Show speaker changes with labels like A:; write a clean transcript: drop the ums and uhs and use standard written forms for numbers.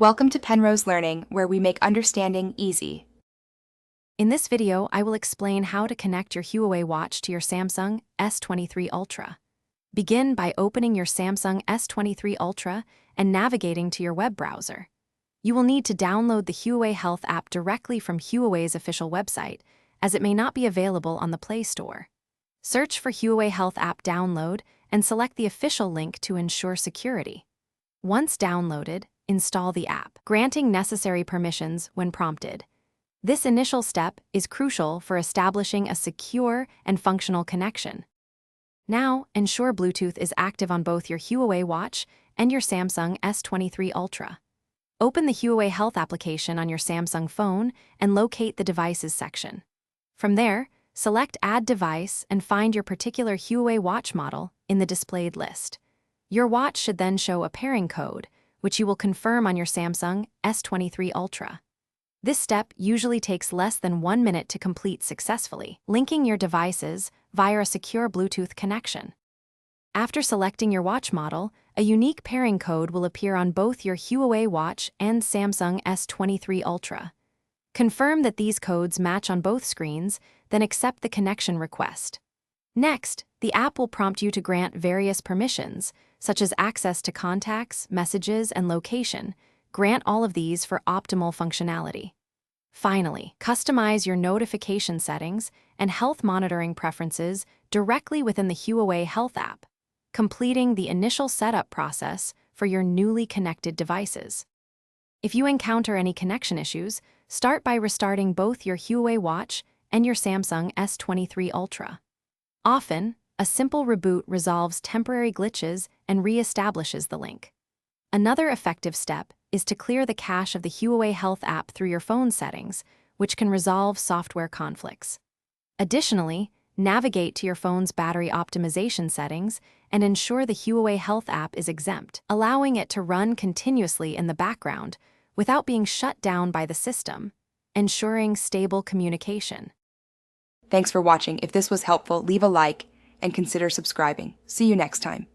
A: Welcome to Penrose Learning, where we make understanding easy.
B: In this video, I will explain how to connect your Huawei watch to your Samsung S23 Ultra. Begin by opening your Samsung S23 Ultra and navigating to your web browser. You will need to download the Huawei Health app directly from Huawei's official website, as it may not be available on the Play Store. Search for Huawei Health app download and select the official link to ensure security. Once downloaded, install the app, granting necessary permissions when prompted. This initial step is crucial for establishing a secure and functional connection. Now, ensure Bluetooth is active on both your Huawei watch and your Samsung S23 Ultra. Open the Huawei Health application on your Samsung phone and locate the Devices section. From there, select Add Device and find your particular Huawei watch model in the displayed list. Your watch should then show a pairing code, which you will confirm on your Samsung S23 Ultra. This step usually takes less than 1 minute to complete successfully, linking your devices via a secure Bluetooth connection. After selecting your watch model, a unique pairing code will appear on both your Huawei watch and Samsung S23 Ultra. Confirm that these codes match on both screens, then accept the connection request. Next, the app will prompt you to grant various permissions, such as access to contacts, messages, and location. Grant all of these for optimal functionality. Finally, customize your notification settings and health monitoring preferences directly within the Huawei Health app, completing the initial setup process for your newly connected devices. If you encounter any connection issues, start by restarting both your Huawei watch and your Samsung S23 Ultra. Often, a simple reboot resolves temporary glitches and re-establishes the link. Another effective step is to clear the cache of the Huawei Health app through your phone settings, which can resolve software conflicts. Additionally, navigate to your phone's battery optimization settings and ensure the Huawei Health app is exempt, allowing it to run continuously in the background without being shut down by the system, ensuring stable communication.
A: Thanks for watching. If this was helpful, leave a like and consider subscribing. See you next time.